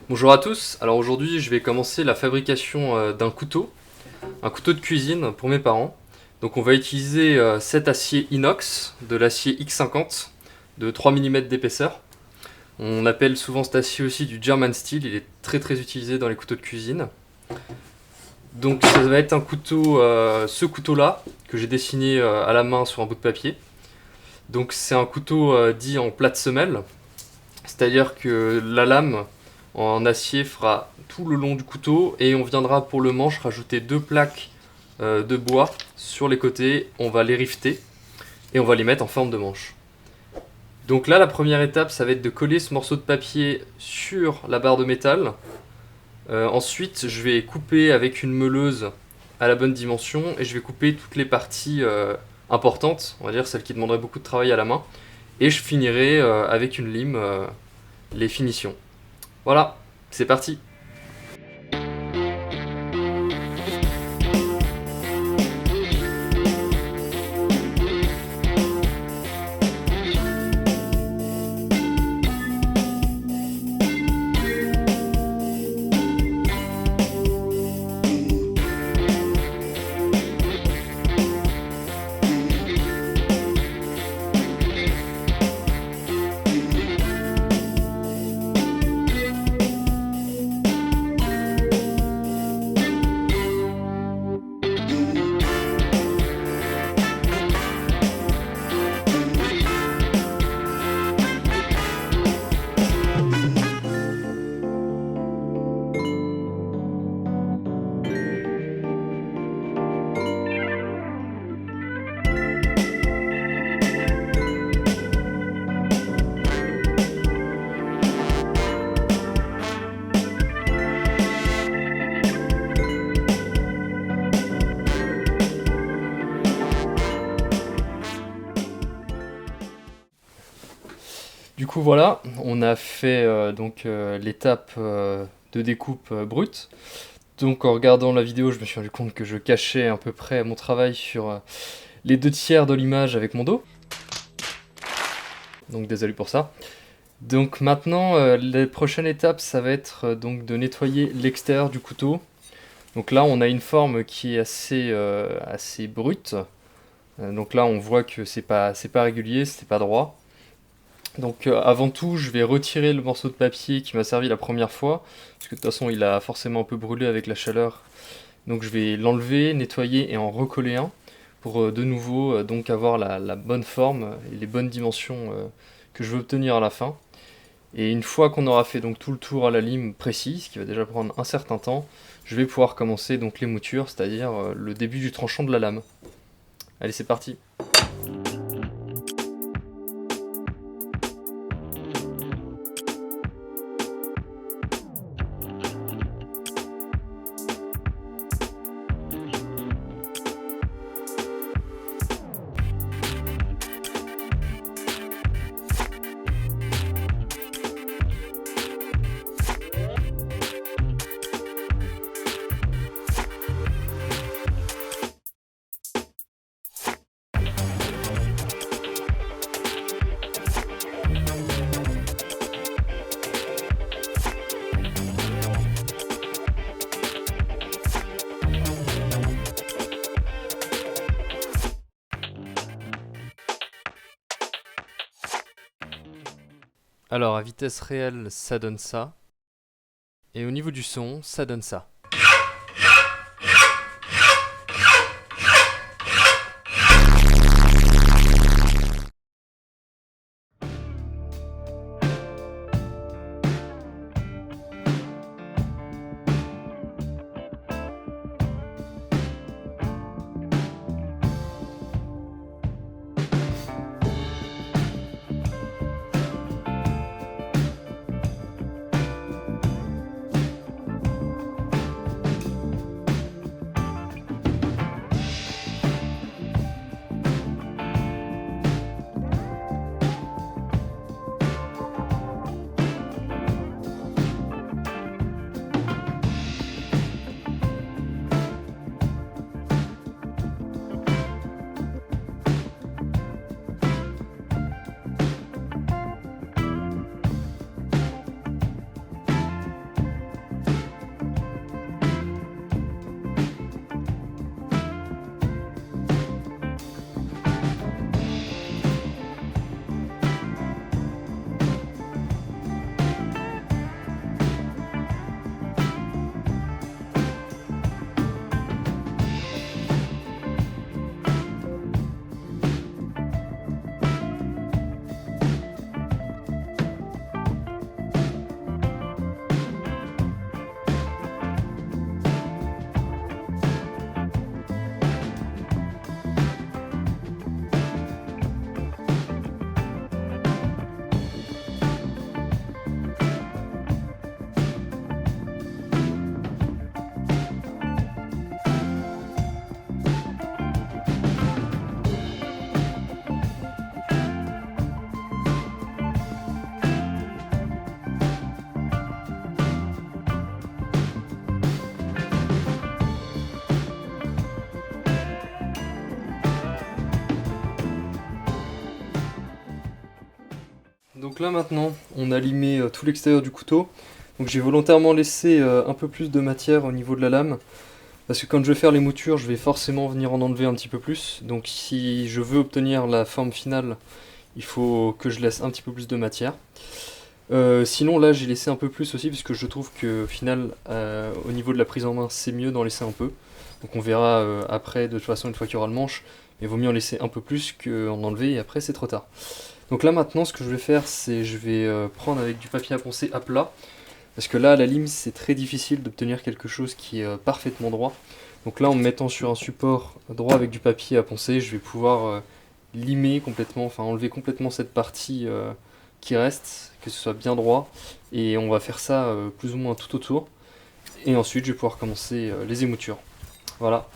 Bonjour à tous, alors aujourd'hui je vais commencer la fabrication d'un couteau, un couteau de cuisine pour mes parents. Donc on va utiliser cet acier inox, de l'acier X50 de 3 mm d'épaisseur. On appelle souvent cet acier aussi du German steel, il est très utilisé dans les couteaux de cuisine. Donc ça va être un couteau, ce couteau là, que j'ai dessiné à la main sur un bout de papier. Donc c'est un couteau dit en plate semelle, c'est-à-dire que la lame en acier fera tout le long du couteau et on viendra pour le manche rajouter deux plaques de bois sur les côtés, on va les rifter et on va les mettre en forme de manche. Donc là la première étape ça va être de coller ce morceau de papier sur la barre de métal. Ensuite je vais couper avec une meuleuse à la bonne dimension et je vais couper toutes les parties importantes, on va dire celles qui demanderaient beaucoup de travail à la main, et je finirai avec une lime les finitions. Voilà, c'est parti. Du coup voilà, on a fait l'étape de découpe brute. Donc en regardant la vidéo, je me suis rendu compte que je cachais à peu près mon travail sur les 2/3 de l'image avec mon dos. Donc désolé pour ça. Donc maintenant, la prochaine étape, ça va être donc de nettoyer l'extérieur du couteau. Donc là, on a une forme qui est assez brute. Donc là, on voit que c'est pas régulier, c'est pas droit. Donc avant tout, je vais retirer le morceau de papier qui m'a servi la première fois, parce que de toute façon, il a forcément un peu brûlé avec la chaleur. Donc je vais l'enlever, nettoyer et en recoller un, pour de nouveau donc avoir la bonne forme et les bonnes dimensions que je veux obtenir à la fin. Et une fois qu'on aura fait donc tout le tour à la lime précise, qui va déjà prendre un certain temps, je vais pouvoir commencer donc les moutures, c'est-à-dire le début du tranchant de la lame. Allez, c'est parti. Alors à vitesse réelle, ça donne ça. Et au niveau du son, ça donne ça. Donc là maintenant, on a limé tout l'extérieur du couteau. Donc j'ai volontairement laissé un peu plus de matière au niveau de la lame. Parce que quand je vais faire les moutures, je vais forcément venir en enlever un petit peu plus. Donc si je veux obtenir la forme finale, il faut que je laisse un petit peu plus de matière. Sinon là j'ai laissé un peu plus aussi parce que je trouve que au final au niveau de la prise en main c'est mieux d'en laisser un peu. Donc on verra après de toute façon une fois qu'il y aura le manche, mais il vaut mieux en laisser un peu plus qu'en enlever et après c'est trop tard. Donc là maintenant ce que je vais faire c'est je vais prendre avec du papier à poncer à plat parce que là à la lime c'est très difficile d'obtenir quelque chose qui est parfaitement droit. Donc là en me mettant sur un support droit avec du papier à poncer je vais pouvoir limer complètement, enfin enlever complètement cette partie qui reste, que ce soit bien droit, et on va faire ça plus ou moins tout autour, et ensuite je vais pouvoir commencer les émoutures. Voilà.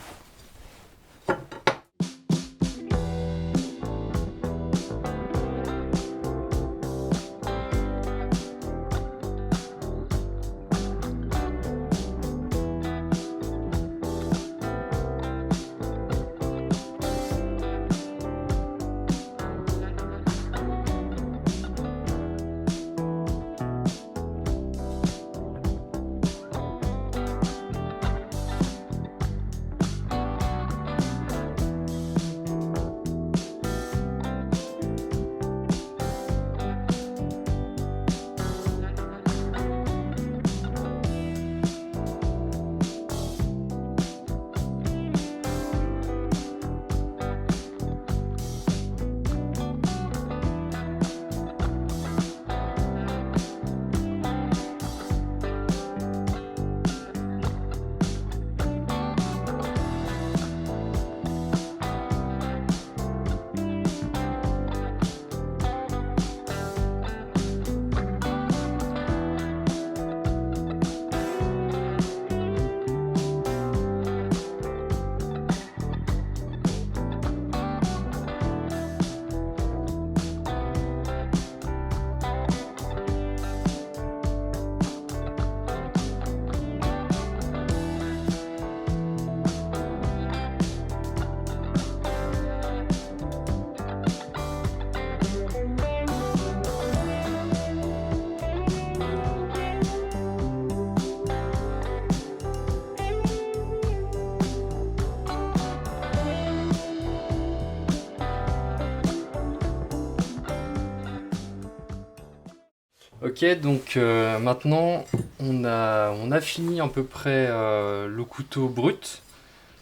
Ok, donc maintenant on a fini à peu près le couteau brut.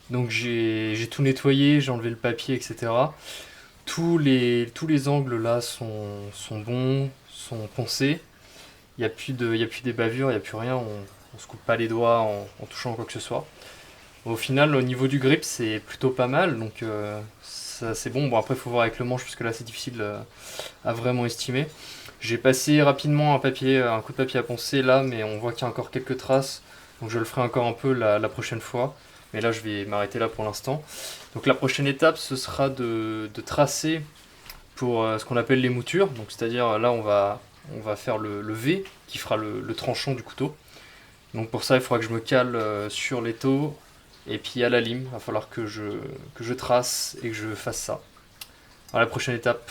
Donc j'ai tout nettoyé, j'ai enlevé le papier, etc. Tous les angles là sont bons, sont poncés. Il y a plus des bavures, il n'y a plus rien, on se coupe pas les doigts en touchant quoi que ce soit. Au final, au niveau du grip, c'est plutôt pas mal, donc ça c'est bon. Bon après il faut voir avec le manche parce que là c'est difficile à vraiment estimer. J'ai passé rapidement un coup de papier à poncer là, mais on voit qu'il y a encore quelques traces, donc je le ferai encore un peu la prochaine fois. Mais là je vais m'arrêter là pour l'instant. Donc la prochaine étape ce sera de tracer pour ce qu'on appelle les moutures. Donc c'est-à-dire là on va faire le V qui fera le tranchant du couteau. Donc pour ça il faudra que je me cale sur l'étau et puis à la lime. Il va falloir que je trace et que je fasse ça. À la prochaine étape.